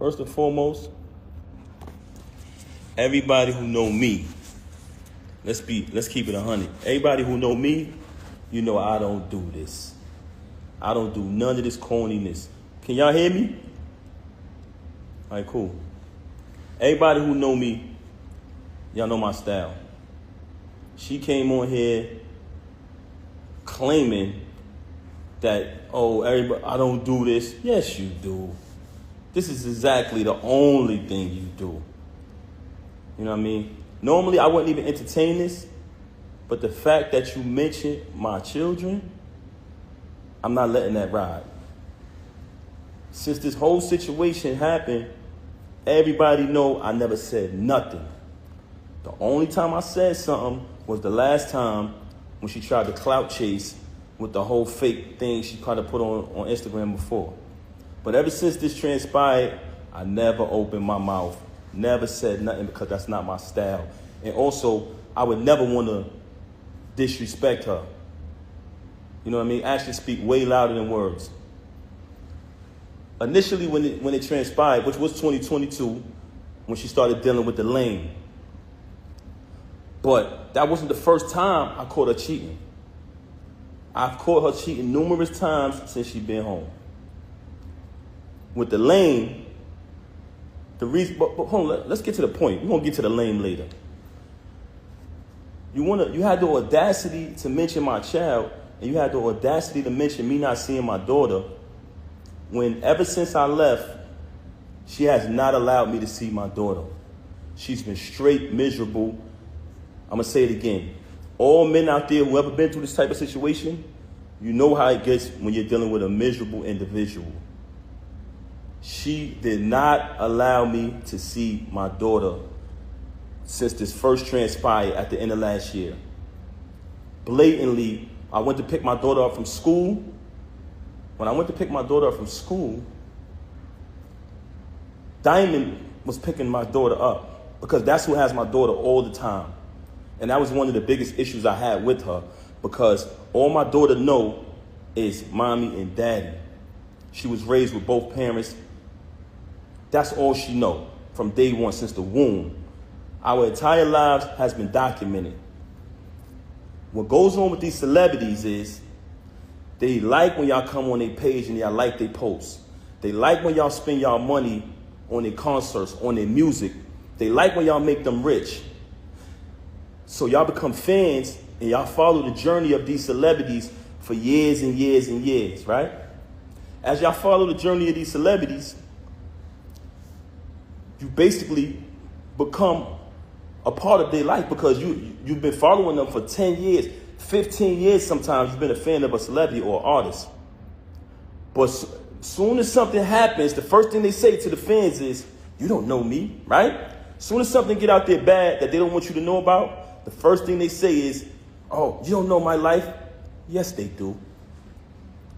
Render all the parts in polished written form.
First and foremost, everybody who know me, let's keep it 100. Everybody who know me, you know I don't do this. I don't do none of this corniness. Can y'all hear me? All right, cool. Everybody who know me, y'all know my style. She came on here claiming that, oh, everybody, I don't do this. Yes, you do. This is exactly the only thing you do. You know what I mean? Normally, I wouldn't even entertain this, but the fact that you mentioned my children, I'm not letting that ride. Since this whole situation happened, everybody know I never said nothing. The only time I said something was the last time when she tried to clout chase with the whole fake thing she tried to put on Instagram before. But ever since this transpired, I never opened my mouth, never said nothing because that's not my style. And also, I would never want to disrespect her. You know what I mean? Actions speak way louder than words. Initially, when it transpired, which was 2022, when she started dealing with the lane. But that wasn't the first time I caught her cheating. I've caught her cheating numerous times since she's been home. With the lane, the reason, but hold on, let's get to the point. We're gonna get to the lane later. You had the audacity to mention my child, and you had the audacity to mention me not seeing my daughter, when ever since I left, she has not allowed me to see my daughter. She's been straight miserable. I'm gonna say it again. All men out there who ever been through this type of situation, you know how it gets when you're dealing with a miserable individual. She did not allow me to see my daughter since this first transpired at the end of last year. Blatantly, I went to pick my daughter up from school. When I went to pick my daughter up from school, Diamond was picking my daughter up because that's who has my daughter all the time. And that was one of the biggest issues I had with her because all my daughter know is mommy and daddy. She was raised with both parents. That's all she know from day one since the womb. Our entire lives has been documented. What goes on with these celebrities is they like when y'all come on their page and y'all like their posts. They like when y'all spend y'all money on their concerts, on their music. They like when y'all make them rich. So y'all become fans and y'all follow the journey of these celebrities for years and years and years, right? As y'all follow the journey of these celebrities, you basically become a part of their life because you've been following them for 10 years, 15 years sometimes. You've been a fan of a celebrity or artist. But soon as something happens, the first thing they say to the fans is, you don't know me, right? Soon as something get out there bad that they don't want you to know about, the first thing they say is, oh, you don't know my life? Yes, they do.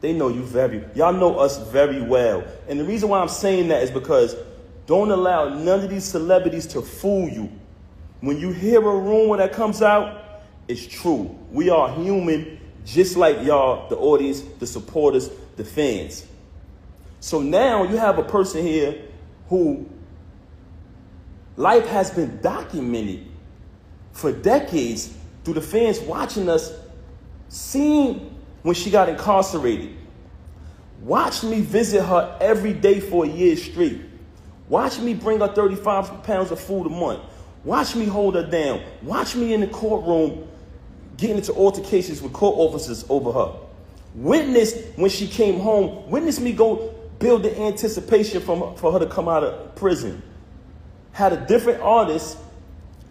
They know y'all know us very well. And the reason why I'm saying that is because don't allow none of these celebrities to fool you. When you hear a rumor that comes out, it's true. We are human, just like y'all, the audience, the supporters, the fans. So now you have a person here who life has been documented for decades through the fans watching us, seeing when she got incarcerated. Watch me visit her every day for a year straight. Watch me bring her 35 pounds of food a month. Watch me hold her down. Watch me in the courtroom getting into altercations with court officers over her. Witness when she came home. Witness me go build the anticipation for her to come out of prison. Had a different artist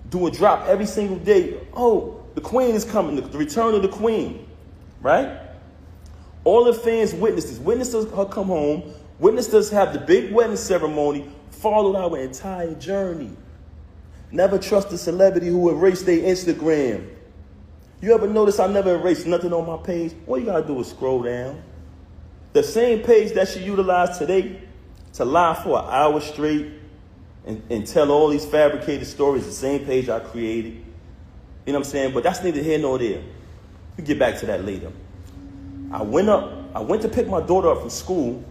do a drop every single day. Oh, the queen is coming. The return of the queen. Right? All the fans witnessed this. Witnessed her come home. Witnessed us have the big wedding ceremony. Followed our entire journey. Never trust a celebrity who erased their Instagram. You ever notice I never erased nothing on my page? All you gotta do is scroll down. The same page that she utilized today to lie for an hour straight and tell all these fabricated stories, the same page I created. You know what I'm saying? But that's neither here nor there. We'll get back to that later. I went to pick my daughter up from school.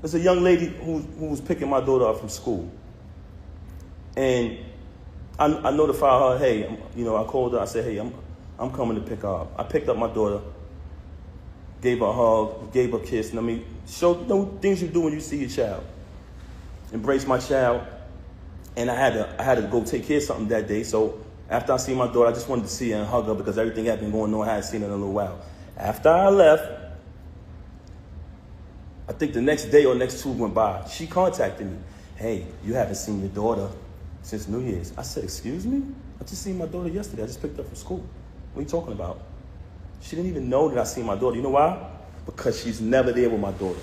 There's a young lady who was picking my daughter up from school. And I notified her, hey, I called her, I said, hey, I'm coming to pick her up. I picked up my daughter, gave her a hug, gave her a kiss, and show things you do when you see your child. Embrace my child. And I had to go take care of something that day. So after I see my daughter, I just wanted to see her and hug her because everything had been going on. I hadn't seen her in a little while. After I left, I think the next day or next 2 went by. She contacted me. Hey, you haven't seen your daughter since New Year's. I said, excuse me? I just seen my daughter yesterday. I just picked her up from school. What are you talking about? She didn't even know that I seen my daughter. You know why? Because she's never there with my daughter.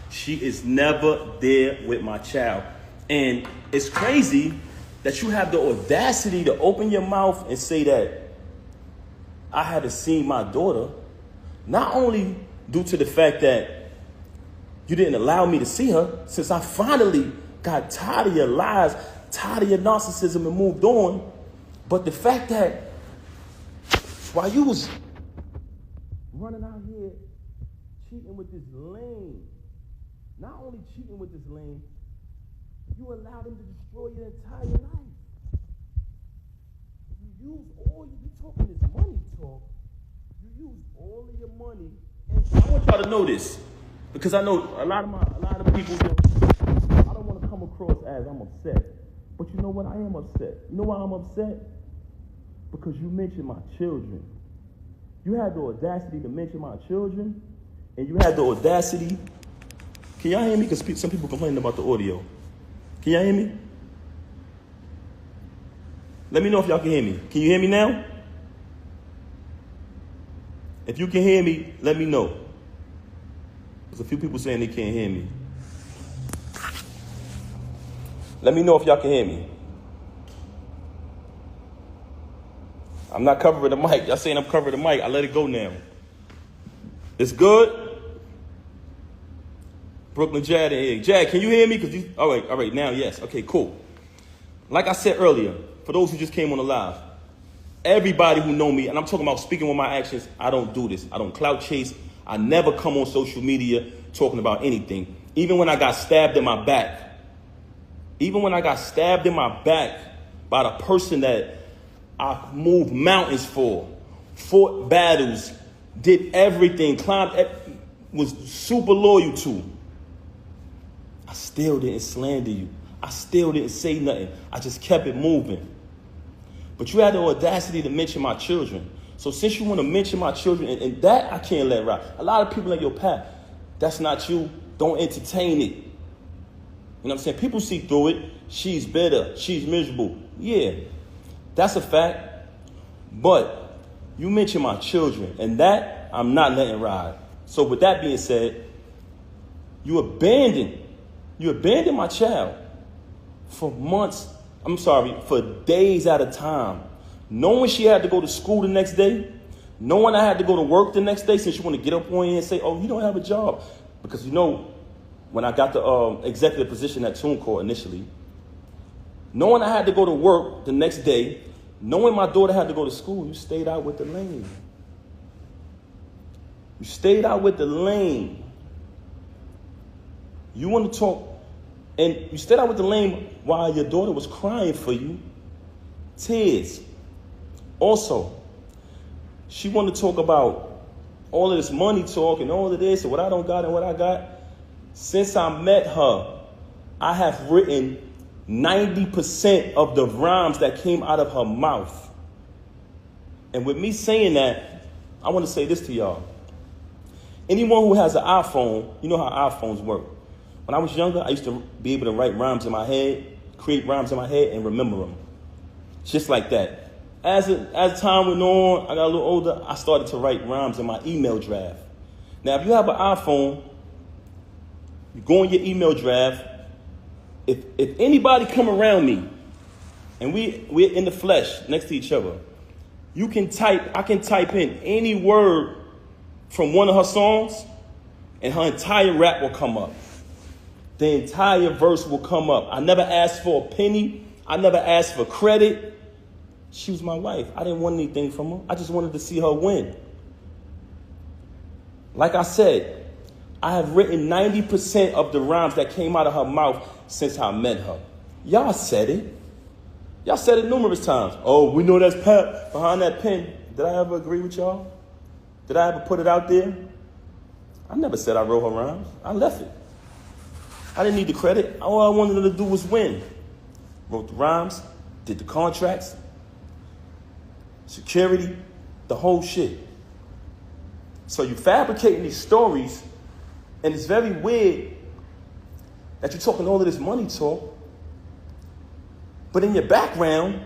She is never there with my child. And it's crazy that you have the audacity to open your mouth and say that I haven't seen my daughter, not only due to the fact that you didn't allow me to see her, since I finally got tired of your lies, tired of your narcissism and moved on, but the fact that while you was running out here cheating with this lame, not only cheating with this lame, you allowed him to destroy your entire life. You use all you talking this money talk. You use all of your money, and I want y'all to know this because I know a lot of people. I don't want to come across as I'm upset, but you know what? I am upset. You know why I'm upset? Because you mentioned my children. You had the audacity to mention my children, and you had the audacity. Can y'all hear me? Because some people complaining about the audio. Can y'all hear me? Let me know if y'all can hear me. Can you hear me now? If you can hear me, let me know. There's a few people saying they can't hear me. Let me know if y'all can hear me. I'm not covering the mic. Y'all saying I'm covering the mic. I let it go now. It's good? Brooklyn Jad in here. Jad, can you hear me? All right, now, yes. Okay, cool. Like I said earlier, for those who just came on the live, everybody who know me, and I'm talking about speaking with my actions, I don't do this. I don't clout chase. I never come on social media talking about anything. Even when I got stabbed in my back. Even when I got stabbed in my back by the person that I moved mountains for, fought battles, did everything, was super loyal to. I still didn't slander you. I still didn't say nothing. I just kept it moving. But you had the audacity to mention my children. So since you want to mention my children, and that I can't let ride. A lot of people like, yo, Pat, that's not you. Don't entertain it. You know what I'm saying? People see through it. She's bitter. She's miserable. Yeah, that's a fact. But you mentioned my children, and that I'm not letting ride. So with that being said, you abandoned my child for months. For days at a time. Knowing she had to go to school the next day, knowing I had to go to work the next day, since you want to get up on you and say, oh, you don't have a job. Because when I got the executive position at TuneCore initially, knowing I had to go to work the next day, knowing my daughter had to go to school, you stayed out with the lane. You stayed out with the lane. You want to talk, and you stayed out with the lane while your daughter was crying for you. Tears. Also, she wanted to talk about all of this money talk and all of this and what I don't got and what I got. Since I met her, I have written 90% of the rhymes that came out of her mouth. And with me saying that, I want to say this to y'all. Anyone who has an iPhone, you know how iPhones work. When I was younger, I used to be able to write rhymes in my head, create rhymes in my head, and remember them. Just like that. As time went on, I got a little older, I started to write rhymes in my email draft. Now, if you have an iPhone, you go in your email draft. If anybody come around me, and we're in the flesh next to each other, I can type in any word from one of her songs, and her entire rap will come up. The entire verse will come up. I never asked for a penny. I never asked for credit. She was my wife. I didn't want anything from her. I just wanted to see her win. Like I said, I have written 90% of the rhymes that came out of her mouth since I met her. Y'all said it. Y'all said it numerous times. Oh, we know that's Pap behind that pen. Did I ever agree with y'all? Did I ever put it out there? I never said I wrote her rhymes. I left it. I didn't need the credit. All I wanted her to do was win. Wrote the rhymes, did the contracts, security, the whole shit. So you fabricating these stories, and it's very weird that you're talking all of this money talk, but in your background,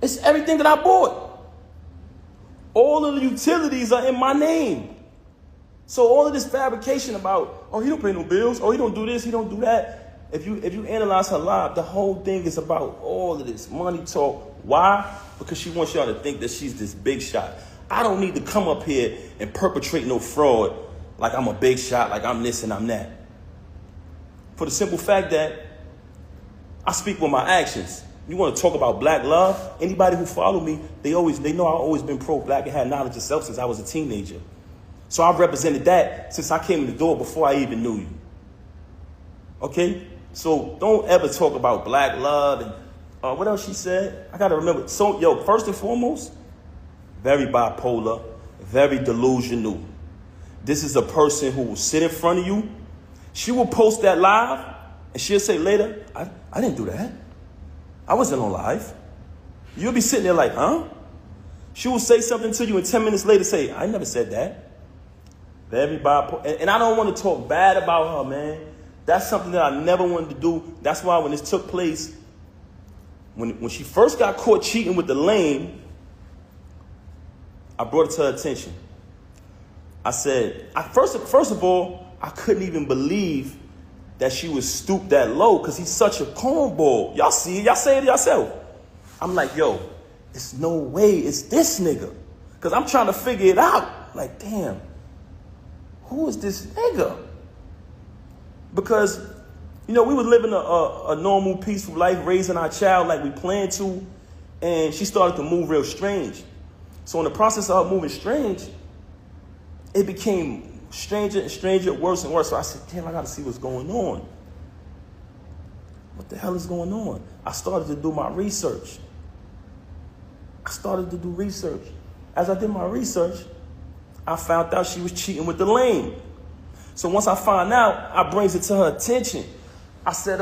it's everything that I bought. All of the utilities are in my name. So all of this fabrication about, oh, he don't pay no bills, oh, he don't do this, he don't do that. If you analyze her life, the whole thing is about all of this money talk. Why? Because she wants y'all to think that she's this big shot. I don't need to come up here and perpetrate no fraud like I'm a big shot, like I'm this and I'm that. For the simple fact that I speak with my actions. You want to talk about black love? Anybody who follow me, they know I've always been pro-black and had knowledge of self since I was a teenager. So I've represented that since I came in the door before I even knew you. Okay? So don't ever talk about black love and what else she said? I got to remember. So, first and foremost, very bipolar, very delusional. This is a person who will sit in front of you. She will post that live, and she'll say later, I didn't do that. I wasn't on live. You'll be sitting there like, huh? She will say something to you, and 10 minutes later say, I never said that. Very bipolar. And I don't want to talk bad about her, man. That's something that I never wanted to do. That's why when this took place, when she first got caught cheating with the lame, I brought it to her attention. I said, first of all, I couldn't even believe that she was stooped that low because he's such a cornball. Y'all see it. Y'all say it yourself. I'm like, it's no way it's this nigga. Because I'm trying to figure it out. Like, damn, who is this nigga? Because, we were living a normal, peaceful life, raising our child like we planned to, and she started to move real strange. So in the process of her moving strange, it became stranger and stranger, worse and worse. So I said, damn, I got to see what's going on. What the hell is going on? I started to do my research. As I did my research, I found out she was cheating with the lame. So once I find out, I brings it to her attention. I said,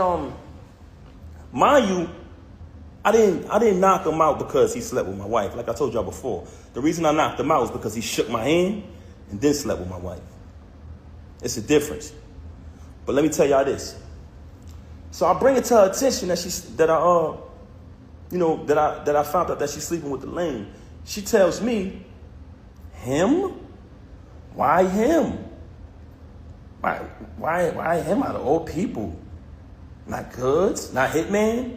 mind you, I didn't knock him out because he slept with my wife. Like I told y'all before, the reason I knocked him out was because he shook my hand and then slept with my wife. It's a difference. But let me tell y'all this. So I bring it to her attention that I found out that she's sleeping with the lame. She tells me, him? Why him? Why him out of all people? Not Goods? Not Hitman?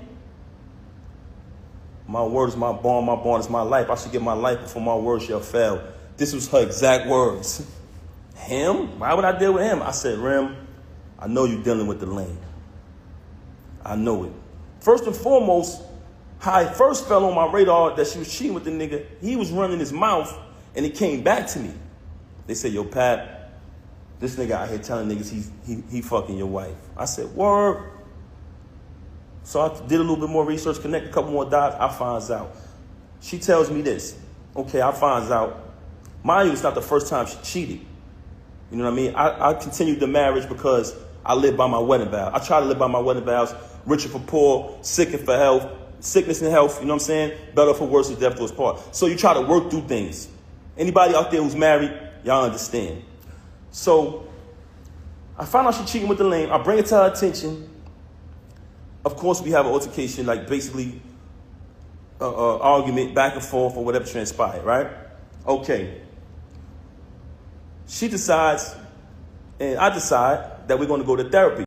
My word is my bond is my life. I should give my life before my word shall fail. This was her exact words. Him? Why would I deal with him? I said, Rem, I know you're dealing with the lame. I know it. First and foremost, how I first fell on my radar that she was cheating with the nigga, he was running his mouth, and it came back to me. They said, yo, Pat, this nigga out here telling niggas he fucking your wife. I said, word. So I did a little bit more research, connect a couple more dots. I finds out. She tells me this. Okay, I finds out. Mind you, it's not the first time she cheated. You know what I mean? I continued the marriage because I live by my wedding vow. I try to live by my wedding vows. Richer for poor, sick and for health, sickness and health, you know what I'm saying? Better for worse, and death to us part. So you try to work through things. Anybody out there who's married, y'all understand. So I found out she's cheating with the lame. I bring it to her attention. Of course, we have an altercation, like basically argument, back and forth, or whatever transpired, right? Okay. She decides, and I decide that we're going to go to therapy.